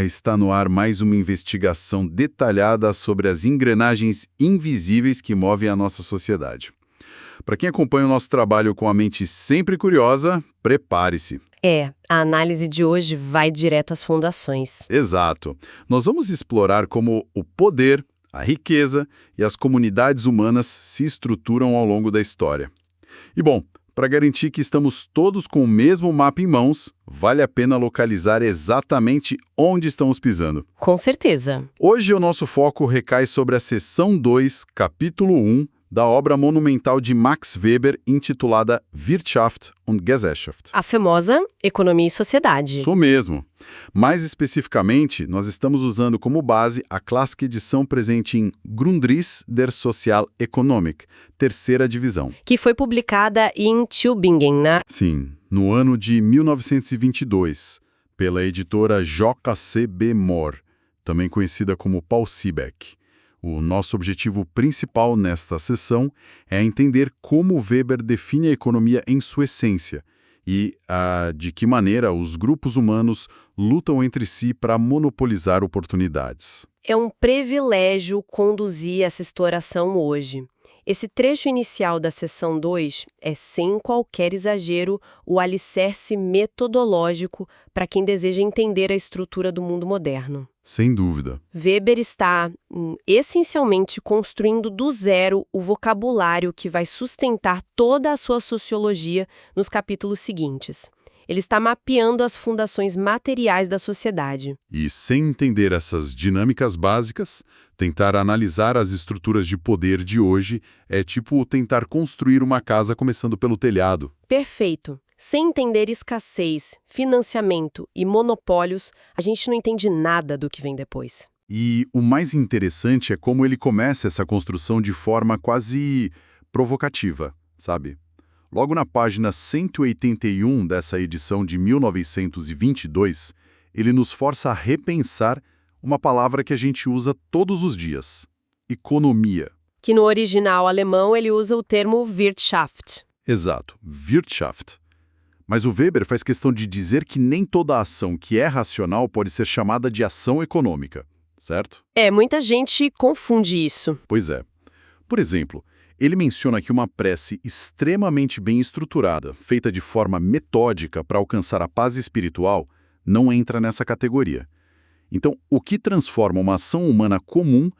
Está no ar mais uma investigação detalhada sobre as engrenagens invisíveis que movem a nossa sociedade. Para quem acompanha o nosso trabalho com a mente sempre curiosa, prepare-se. A análise de hoje vai direto às fundações. Exato. Nós vamos explorar como o poder, a riqueza e as comunidades humanas se estruturam ao longo da história. E bom, para garantir que estamos todos com o mesmo mapa em mãos, vale a pena localizar exatamente onde estamos pisando. Com certeza. Hoje o nosso foco recai sobre a seção 2, capítulo 1, da obra monumental de Max Weber intitulada Wirtschaft und Gesellschaft. A famosa Economia e Sociedade. Isso mesmo. Mais especificamente, nós estamos usando como base a clássica edição presente em Grundriss der Sozialökonomik, terceira divisão. Que foi publicada em Tübingen, né? Sim, no ano de 1922, pela editora J.C.B. Mohr, também conhecida como Paul Siebeck. O nosso objetivo principal nesta sessão é entender como Weber define a economia em sua essência e de que maneira os grupos humanos lutam entre si para monopolizar oportunidades. É um privilégio conduzir essa exploração hoje. Esse trecho inicial da seção 2 é, sem qualquer exagero, o alicerce metodológico para quem deseja entender a estrutura do mundo moderno. Sem dúvida. Weber está, essencialmente, construindo do zero o vocabulário que vai sustentar toda a sua sociologia nos capítulos seguintes. Ele está mapeando as fundações materiais da sociedade. E sem entender essas dinâmicas básicas, tentar analisar as estruturas de poder de hoje é tipo tentar construir uma casa começando pelo telhado. Perfeito. Sem entender escassez, financiamento e monopólios, a gente não entende nada do que vem depois. E o mais interessante é como ele começa essa construção de forma quase provocativa, sabe? Logo na página 181 dessa edição de 1922, ele nos força a repensar uma palavra que a gente usa todos os dias: economia. Que no original alemão ele usa o termo Wirtschaft. Exato, Wirtschaft. Mas o Weber faz questão de dizer que nem toda ação que é racional pode ser chamada de ação econômica, certo? Muita gente confunde isso. Pois é. Por exemplo, ele menciona que uma prece extremamente bem estruturada, feita de forma metódica para alcançar a paz espiritual, não entra nessa categoria. Então, o que transforma uma ação humana comum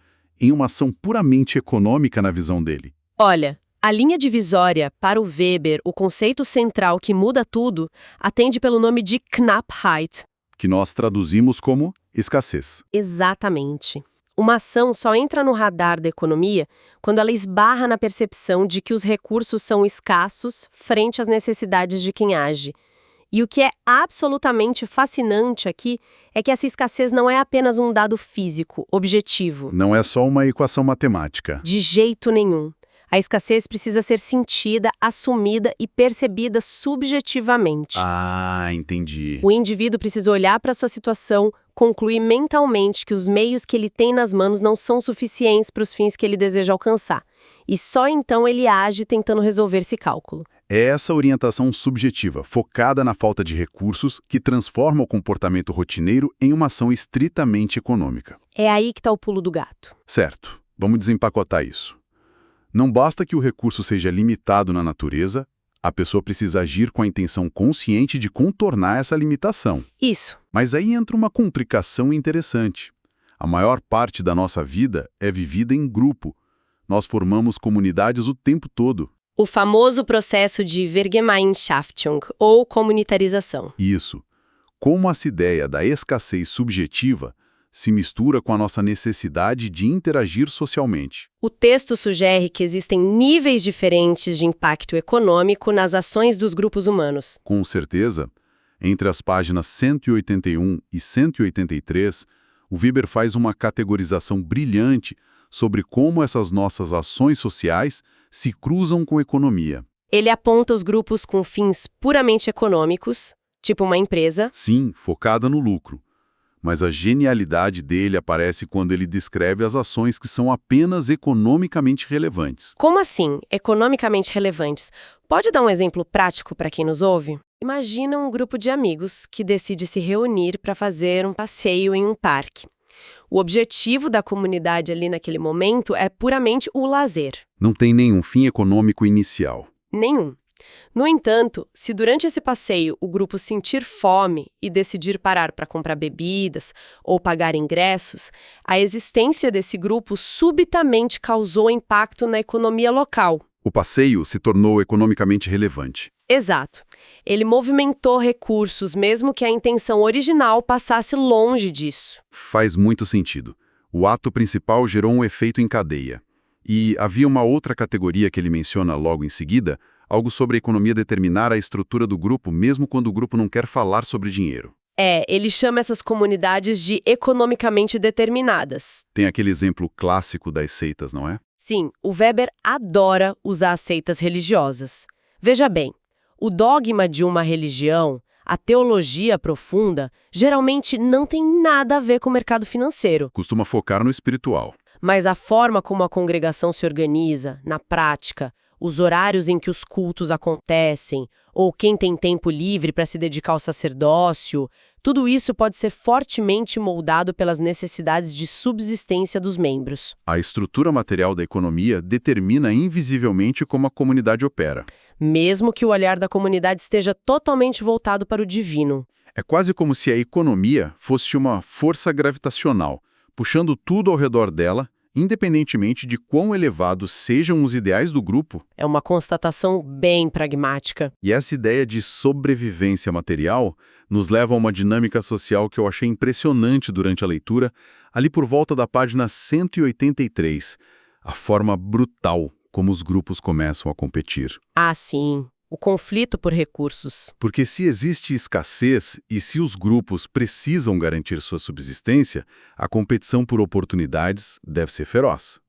em uma ação puramente econômica na visão dele? Olha, a linha divisória, para o Weber, o conceito central que muda tudo, atende pelo nome de Knappheit. Que nós traduzimos como escassez. Exatamente. Uma ação só entra no radar da economia quando ela esbarra na percepção de que os recursos são escassos frente às necessidades de quem age. E o que é absolutamente fascinante aqui é que essa escassez não é apenas um dado físico, objetivo. Não é só uma equação matemática. De jeito nenhum. A escassez precisa ser sentida, assumida e percebida subjetivamente. Entendi. O indivíduo precisa olhar para sua situação, concluir mentalmente que os meios que ele tem nas mãos não são suficientes para os fins que ele deseja alcançar. E só então ele age tentando resolver esse cálculo. É essa orientação subjetiva, focada na falta de recursos, que transforma o comportamento rotineiro em uma ação estritamente econômica. É aí que está o pulo do gato. Certo. Vamos desempacotar isso. Não basta que o recurso seja limitado na natureza, a pessoa precisa agir com a intenção consciente de contornar essa limitação. Isso. Mas aí entra uma complicação interessante. A maior parte da nossa vida é vivida em grupo. Nós formamos comunidades o tempo todo. O famoso processo de Vergemeinschaftung, ou comunitarização. Isso. Como essa ideia da escassez subjetiva se mistura com a nossa necessidade de interagir socialmente. O texto sugere que existem níveis diferentes de impacto econômico nas ações dos grupos humanos. Com certeza, entre as páginas 181 e 183, o Weber faz uma categorização brilhante sobre como essas nossas ações sociais se cruzam com a economia. Ele aponta os grupos com fins puramente econômicos, tipo uma empresa. Sim, focada no lucro. Mas a genialidade dele aparece quando ele descreve as ações que são apenas economicamente relevantes. Como assim, economicamente relevantes? Pode dar um exemplo prático para quem nos ouve? Imagina um grupo de amigos que decide se reunir para fazer um passeio em um parque. O objetivo da comunidade ali naquele momento é puramente o lazer. Não tem nenhum fim econômico inicial. Nenhum. No entanto, se durante esse passeio o grupo sentir fome e decidir parar para comprar bebidas ou pagar ingressos, a existência desse grupo subitamente causou impacto na economia local. O passeio se tornou economicamente relevante. Exato. Ele movimentou recursos, mesmo que a intenção original passasse longe disso. Faz muito sentido. O ato principal gerou um efeito em cadeia. E havia uma outra categoria que ele menciona logo em seguida, algo sobre a economia determinar a estrutura do grupo, mesmo quando o grupo não quer falar sobre dinheiro. Ele chama essas comunidades de economicamente determinadas. Tem aquele exemplo clássico das seitas, não é? Sim, o Weber adora usar as seitas religiosas. Veja bem, o dogma de uma religião, a teologia profunda, geralmente não tem nada a ver com o mercado financeiro. Costuma focar no espiritual. Mas a forma como a congregação se organiza, na prática, os horários em que os cultos acontecem, ou quem tem tempo livre para se dedicar ao sacerdócio, tudo isso pode ser fortemente moldado pelas necessidades de subsistência dos membros. A estrutura material da economia determina invisivelmente como a comunidade opera. Mesmo que o olhar da comunidade esteja totalmente voltado para o divino. É quase como se a economia fosse uma força gravitacional, puxando tudo ao redor dela, independentemente de quão elevados sejam os ideais do grupo. É uma constatação bem pragmática. E essa ideia de sobrevivência material nos leva a uma dinâmica social que eu achei impressionante durante a leitura, ali por volta da página 183, a forma brutal como os grupos começam a competir. Ah, sim. O conflito por recursos. Porque se existe escassez e se os grupos precisam garantir sua subsistência, a competição por oportunidades deve ser feroz.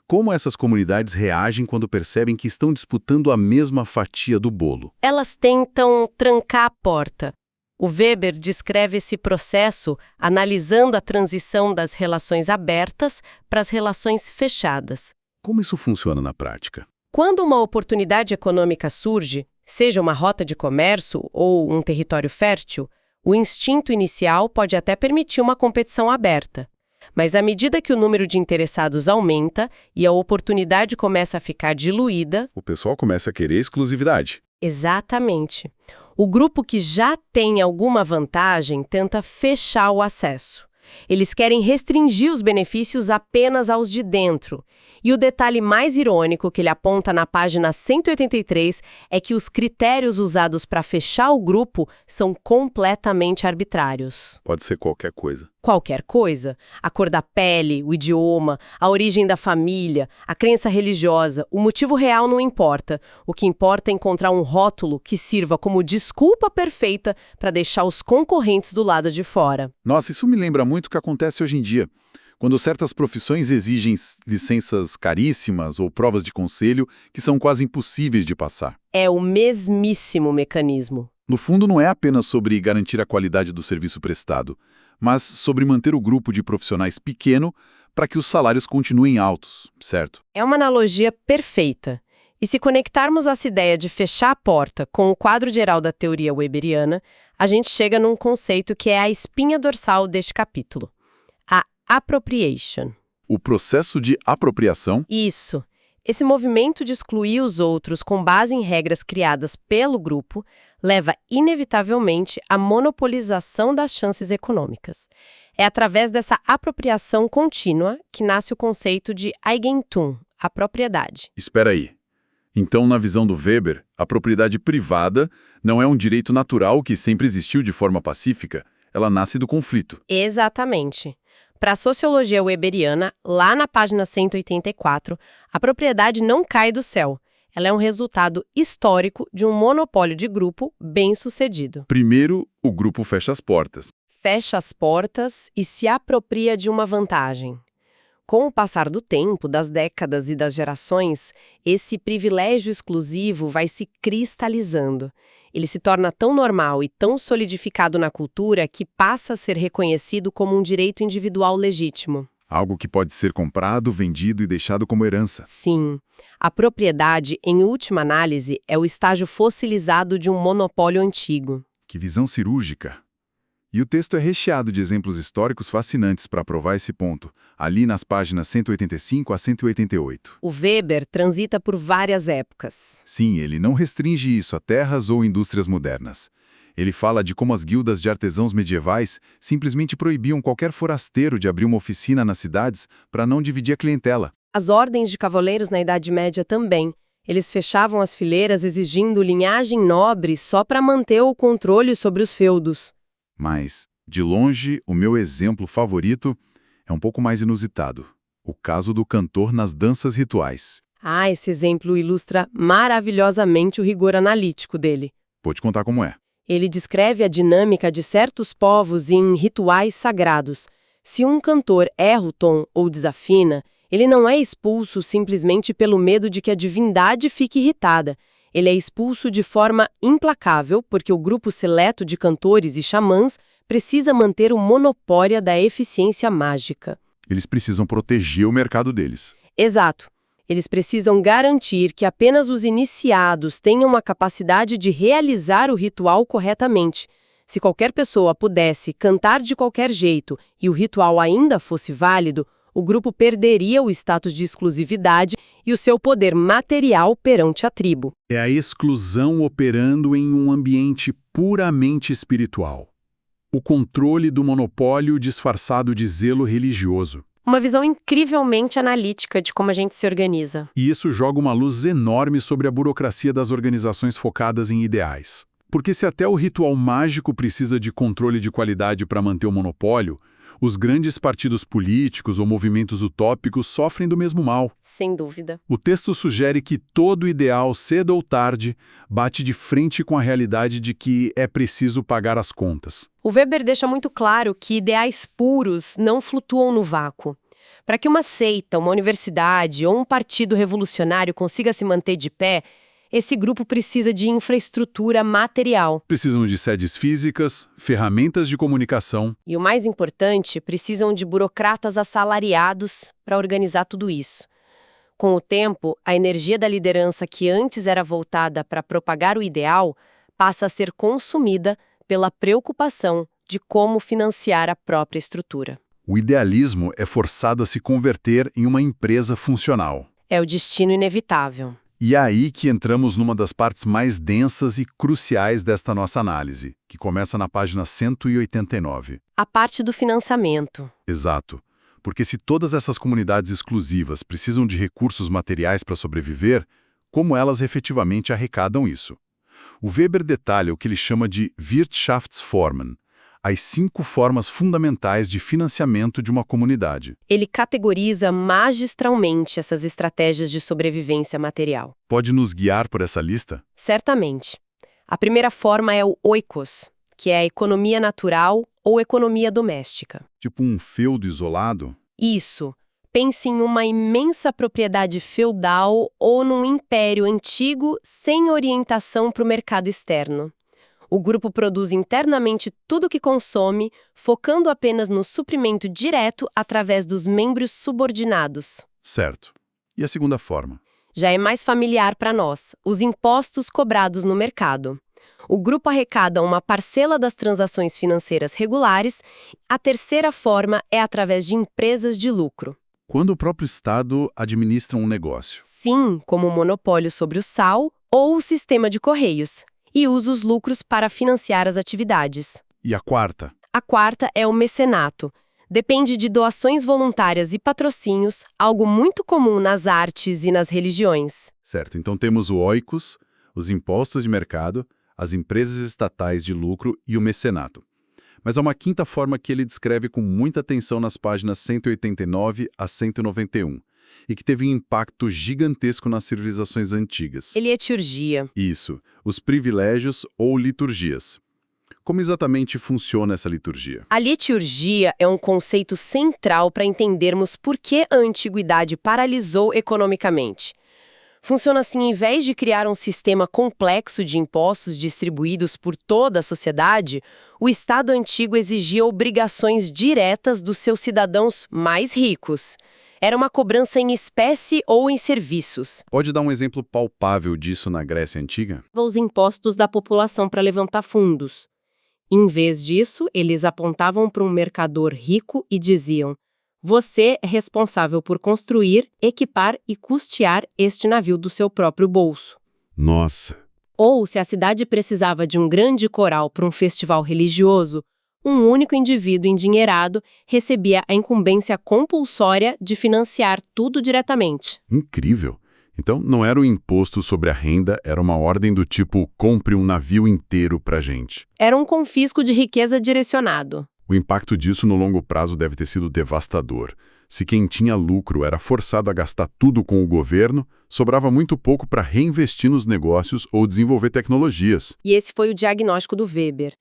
Como essas comunidades reagem quando percebem que estão disputando a mesma fatia do bolo? Elas tentam trancar a porta. O Weber descreve esse processo analisando a transição das relações abertas para as relações fechadas. Como isso funciona na prática? Quando uma oportunidade econômica surge, seja uma rota de comércio ou um território fértil, o instinto inicial pode até permitir uma competição aberta. Mas à medida que o número de interessados aumenta e a oportunidade começa a ficar diluída... O pessoal começa a querer exclusividade. Exatamente. O grupo que já tem alguma vantagem tenta fechar o acesso. Eles querem restringir os benefícios apenas aos de dentro. E o detalhe mais irônico que ele aponta na página 183 é que os critérios usados para fechar o grupo são completamente arbitrários. Pode ser qualquer coisa. Qualquer coisa. A cor da pele, o idioma, a origem da família, a crença religiosa, o motivo real não importa. O que importa é encontrar um rótulo que sirva como desculpa perfeita para deixar os concorrentes do lado de fora. Nossa, isso me lembra muito o que acontece hoje em dia. Quando certas profissões exigem licenças caríssimas ou provas de conselho que são quase impossíveis de passar. É o mesmíssimo mecanismo. No fundo, não é apenas sobre garantir a qualidade do serviço prestado, mas sobre manter o grupo de profissionais pequeno para que os salários continuem altos, certo? É uma analogia perfeita. E se conectarmos essa ideia de fechar a porta com o quadro geral da teoria weberiana, a gente chega num conceito que é a espinha dorsal deste capítulo. Appropriation. O processo de apropriação? Isso. Esse movimento de excluir os outros com base em regras criadas pelo grupo leva inevitavelmente à monopolização das chances econômicas. É através dessa apropriação contínua que nasce o conceito de Eigentum, a propriedade. Espera aí. Então, na visão do Weber, a propriedade privada não é um direito natural que sempre existiu de forma pacífica, ela nasce do conflito. Exatamente. Para a sociologia weberiana, lá na página 184, a propriedade não cai do céu. Ela é um resultado histórico de um monopólio de grupo bem-sucedido. Primeiro, o grupo fecha as portas. Fecha as portas e se apropria de uma vantagem. Com o passar do tempo, das décadas e das gerações, esse privilégio exclusivo vai se cristalizando. Ele se torna tão normal e tão solidificado na cultura que passa a ser reconhecido como um direito individual legítimo. Algo que pode ser comprado, vendido e deixado como herança. Sim. A propriedade, em última análise, é o estágio fossilizado de um monopólio antigo. Que visão cirúrgica! E o texto é recheado de exemplos históricos fascinantes para provar esse ponto, ali nas páginas 185 a 188. O Weber transita por várias épocas. Sim, ele não restringe isso a terras ou indústrias modernas. Ele fala de como as guildas de artesãos medievais simplesmente proibiam qualquer forasteiro de abrir uma oficina nas cidades para não dividir a clientela. As ordens de cavaleiros na Idade Média também. Eles fechavam as fileiras exigindo linhagem nobre só para manter o controle sobre os feudos. Mas, de longe, o meu exemplo favorito é um pouco mais inusitado. O caso do cantor nas danças rituais. Ah, esse exemplo ilustra maravilhosamente o rigor analítico dele. Vou te contar como é. Ele descreve a dinâmica de certos povos em rituais sagrados. Se um cantor erra o tom ou desafina, ele não é expulso simplesmente pelo medo de que a divindade fique irritada. Ele é expulso de forma implacável porque o grupo seleto de cantores e xamãs precisa manter o monopólio da eficiência mágica. Eles precisam proteger o mercado deles. Exato. Eles precisam garantir que apenas os iniciados tenham a capacidade de realizar o ritual corretamente. Se qualquer pessoa pudesse cantar de qualquer jeito e o ritual ainda fosse válido, o grupo perderia o status de exclusividade e o seu poder material perante a tribo. É a exclusão operando em um ambiente puramente espiritual. O controle do monopólio disfarçado de zelo religioso. Uma visão incrivelmente analítica de como a gente se organiza. E isso joga uma luz enorme sobre a burocracia das organizações focadas em ideais. Porque se até o ritual mágico precisa de controle de qualidade para manter o monopólio, os grandes partidos políticos ou movimentos utópicos sofrem do mesmo mal. Sem dúvida. O texto sugere que todo ideal, cedo ou tarde, bate de frente com a realidade de que é preciso pagar as contas. O Weber deixa muito claro que ideais puros não flutuam no vácuo. Para que uma seita, uma universidade ou um partido revolucionário consiga se manter de pé, esse grupo precisa de infraestrutura material. Precisam de sedes físicas, ferramentas de comunicação. E o mais importante, precisam de burocratas assalariados para organizar tudo isso. Com o tempo, a energia da liderança que antes era voltada para propagar o ideal passa a ser consumida pela preocupação de como financiar a própria estrutura. O idealismo é forçado a se converter em uma empresa funcional. É o destino inevitável. E é aí que entramos numa das partes mais densas e cruciais desta nossa análise, que começa na página 189. A parte do financiamento. Exato. Porque se todas essas comunidades exclusivas precisam de recursos materiais para sobreviver, como elas efetivamente arrecadam isso? O Weber detalha o que ele chama de Wirtschaftsformen, as 5 formas fundamentais de financiamento de uma comunidade. Ele categoriza magistralmente essas estratégias de sobrevivência material. Pode nos guiar por essa lista? Certamente. A primeira forma é o oikos, que é a economia natural ou economia doméstica. Tipo um feudo isolado? Isso. Pense em uma imensa propriedade feudal ou num império antigo sem orientação para o mercado externo. O grupo produz internamente tudo o que consome, focando apenas no suprimento direto através dos membros subordinados. Certo. E a segunda forma? Já é mais familiar para nós, os impostos cobrados no mercado. O grupo arrecada uma parcela das transações financeiras regulares. A terceira forma é através de empresas de lucro. Quando o próprio Estado administra um negócio. Sim, como o monopólio sobre o sal ou o sistema de correios. E usa os lucros para financiar as atividades. E a quarta? A quarta é o mecenato. Depende de doações voluntárias e patrocínios, algo muito comum nas artes e nas religiões. Certo, então temos o oikos, os impostos de mercado, as empresas estatais de lucro e o mecenato. Mas há uma quinta forma que ele descreve com muita atenção nas páginas 189 a 191. E que teve um impacto gigantesco nas civilizações antigas. Elieturgia. Isso, os privilégios ou liturgias. Como exatamente funciona essa liturgia? A liturgia é um conceito central para entendermos por que a antiguidade paralisou economicamente. Funciona assim, em vez de criar um sistema complexo de impostos distribuídos por toda a sociedade, o Estado antigo exigia obrigações diretas dos seus cidadãos mais ricos. Era uma cobrança em espécie ou em serviços. Pode dar um exemplo palpável disso na Grécia Antiga? Os impostos da população para levantar fundos. Em vez disso, eles apontavam para um mercador rico e diziam: você é responsável por construir, equipar e custear este navio do seu próprio bolso. Nossa! Ou, se a cidade precisava de um grande coral para um festival religioso, um único indivíduo endinheirado recebia a incumbência compulsória de financiar tudo diretamente. Incrível! Então, não era um imposto sobre a renda, era uma ordem do tipo compre um navio inteiro pra gente. Era um confisco de riqueza direcionado. O impacto disso no longo prazo deve ter sido devastador. Se quem tinha lucro era forçado a gastar tudo com o governo, sobrava muito pouco para reinvestir nos negócios ou desenvolver tecnologias. E esse foi o diagnóstico do Weber.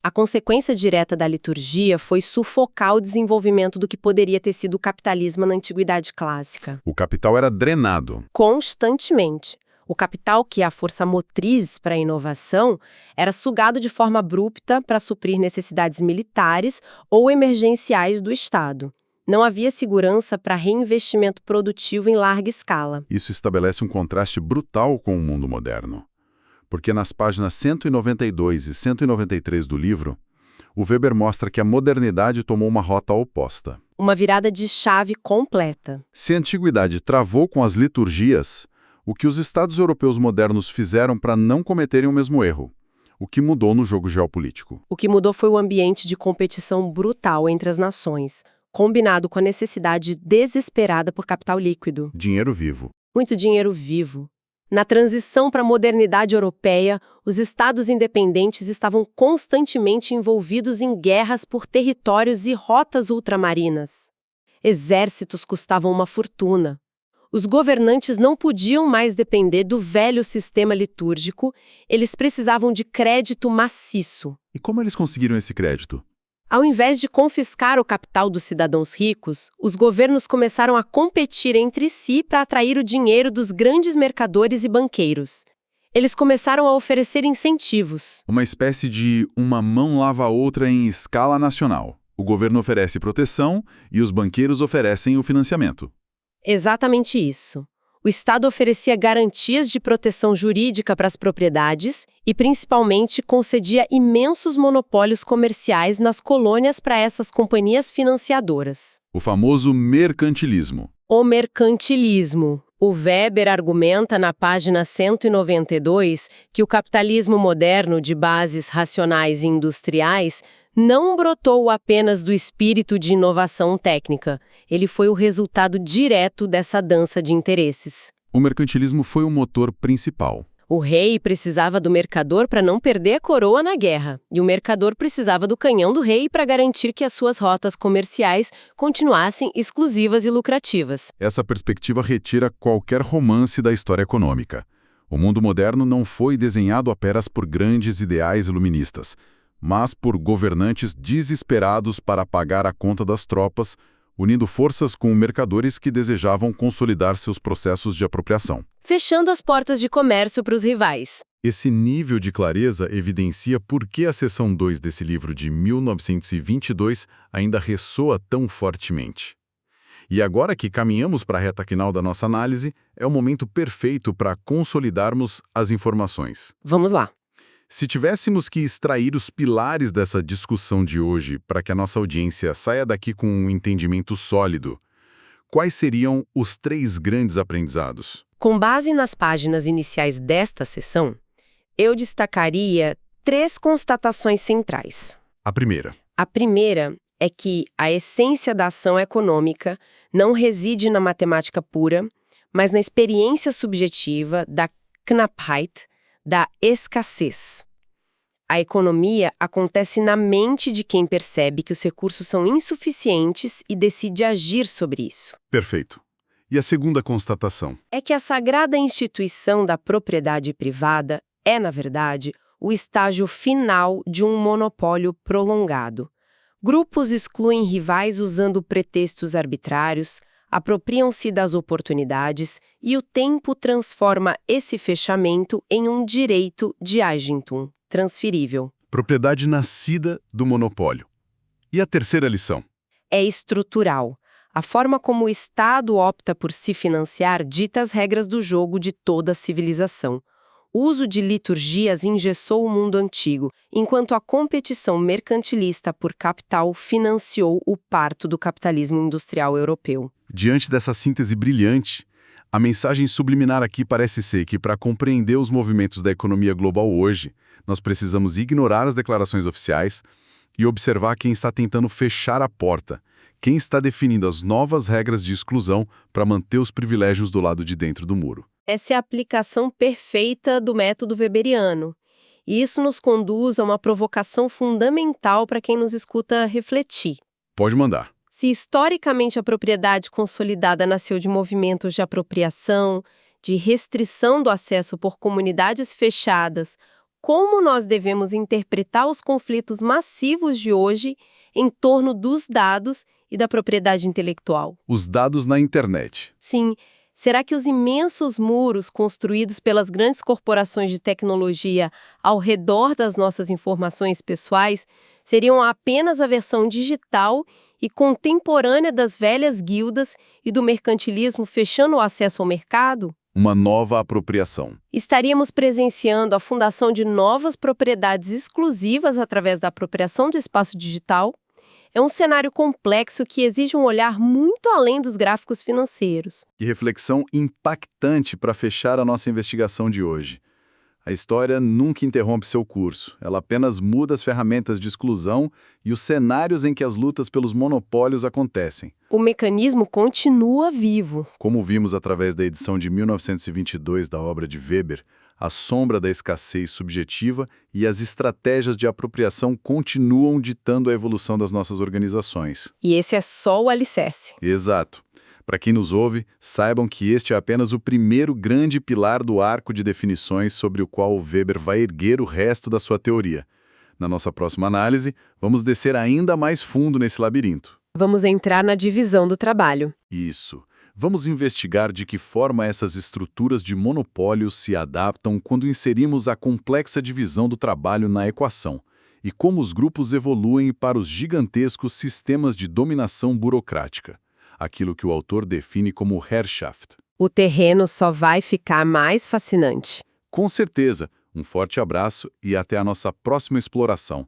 A consequência direta da liturgia foi sufocar o desenvolvimento do que poderia ter sido o capitalismo na Antiguidade Clássica. O capital era drenado. Constantemente. O capital, que é a força motriz para a inovação, era sugado de forma abrupta para suprir necessidades militares ou emergenciais do Estado. Não havia segurança para reinvestimento produtivo em larga escala. Isso estabelece um contraste brutal com o mundo moderno. Porque nas páginas 192 e 193 do livro, o Weber mostra que a modernidade tomou uma rota oposta. Uma virada de chave completa. Se a antiguidade travou com as liturgias, o que os estados europeus modernos fizeram para não cometerem o mesmo erro? O que mudou no jogo geopolítico? O que mudou foi o ambiente de competição brutal entre as nações, combinado com a necessidade desesperada por capital líquido. Dinheiro vivo. Muito dinheiro vivo. Na transição para a modernidade europeia, os estados independentes estavam constantemente envolvidos em guerras por territórios e rotas ultramarinas. Exércitos custavam uma fortuna. Os governantes não podiam mais depender do velho sistema litúrgico, eles precisavam de crédito maciço. E como eles conseguiram esse crédito? Ao invés de confiscar o capital dos cidadãos ricos, os governos começaram a competir entre si para atrair o dinheiro dos grandes mercadores e banqueiros. Eles começaram a oferecer incentivos. Uma espécie de uma mão lava a outra em escala nacional. O governo oferece proteção e os banqueiros oferecem o financiamento. Exatamente isso. O Estado oferecia garantias de proteção jurídica para as propriedades e, principalmente, concedia imensos monopólios comerciais nas colônias para essas companhias financiadoras. O famoso mercantilismo. O mercantilismo. O Weber argumenta na página 192 que o capitalismo moderno de bases racionais e industriais não brotou apenas do espírito de inovação técnica. Ele foi o resultado direto dessa dança de interesses. O mercantilismo foi o motor principal. O rei precisava do mercador para não perder a coroa na guerra, e o mercador precisava do canhão do rei para garantir que as suas rotas comerciais continuassem exclusivas e lucrativas. Essa perspectiva retira qualquer romance da história econômica. O mundo moderno não foi desenhado apenas por grandes ideais iluministas, mas por governantes desesperados para pagar a conta das tropas, unindo forças com mercadores que desejavam consolidar seus processos de apropriação. Fechando as portas de comércio para os rivais. Esse nível de clareza evidencia por que a seção 2 desse livro de 1922 ainda ressoa tão fortemente. E agora que caminhamos para a reta final da nossa análise, é o momento perfeito para consolidarmos as informações. Vamos lá. Se tivéssemos que extrair os pilares dessa discussão de hoje para que a nossa audiência saia daqui com um entendimento sólido, quais seriam os 3 grandes aprendizados? Com base nas páginas iniciais desta sessão, eu destacaria 3 constatações centrais. A primeira. A primeira é que a essência da ação econômica não reside na matemática pura, mas na experiência subjetiva da Knappheit, da escassez. A economia acontece na mente de quem percebe que os recursos são insuficientes e decide agir sobre isso. Perfeito. E a segunda constatação? É que a sagrada instituição da propriedade privada é, na verdade, o estágio final de um monopólio prolongado. Grupos excluem rivais usando pretextos arbitrários, apropriam-se das oportunidades e o tempo transforma esse fechamento em um direito de agentum, transferível. Propriedade nascida do monopólio. E a terceira lição? É estrutural. A forma como o Estado opta por se financiar dita as regras do jogo de toda a civilização. O uso de liturgias engessou o mundo antigo, enquanto a competição mercantilista por capital financiou o parto do capitalismo industrial europeu. Diante dessa síntese brilhante, a mensagem subliminar aqui parece ser que, para compreender os movimentos da economia global hoje, nós precisamos ignorar as declarações oficiais e observar quem está tentando fechar a porta, quem está definindo as novas regras de exclusão para manter os privilégios do lado de dentro do muro. Essa é a aplicação perfeita do método weberiano. E isso nos conduz a uma provocação fundamental para quem nos escuta refletir. Pode mandar. Se historicamente a propriedade consolidada nasceu de movimentos de apropriação, de restrição do acesso por comunidades fechadas, como nós devemos interpretar os conflitos massivos de hoje em torno dos dados e da propriedade intelectual? Os dados na internet. Sim. Será que os imensos muros construídos pelas grandes corporações de tecnologia ao redor das nossas informações pessoais seriam apenas a versão digital e contemporânea das velhas guildas e do mercantilismo fechando o acesso ao mercado? Uma nova apropriação. Estaríamos presenciando a fundação de novas propriedades exclusivas através da apropriação do espaço digital? É um cenário complexo que exige um olhar muito além dos gráficos financeiros. Que reflexão impactante para fechar a nossa investigação de hoje. A história nunca interrompe seu curso, ela apenas muda as ferramentas de exclusão e os cenários em que as lutas pelos monopólios acontecem. O mecanismo continua vivo. Como vimos através da edição de 1922 da obra de Weber, a sombra da escassez subjetiva e as estratégias de apropriação continuam ditando a evolução das nossas organizações. E esse é só o alicerce. Exato. Para quem nos ouve, saibam que este é apenas o primeiro grande pilar do arco de definições sobre o qual Weber vai erguer o resto da sua teoria. Na nossa próxima análise, vamos descer ainda mais fundo nesse labirinto. Vamos entrar na divisão do trabalho. Isso. Vamos investigar de que forma essas estruturas de monopólio se adaptam quando inserimos a complexa divisão do trabalho na equação e como os grupos evoluem para os gigantescos sistemas de dominação burocrática, aquilo que o autor define como Herrschaft. O terreno só vai ficar mais fascinante. Com certeza, um forte abraço e até a nossa próxima exploração.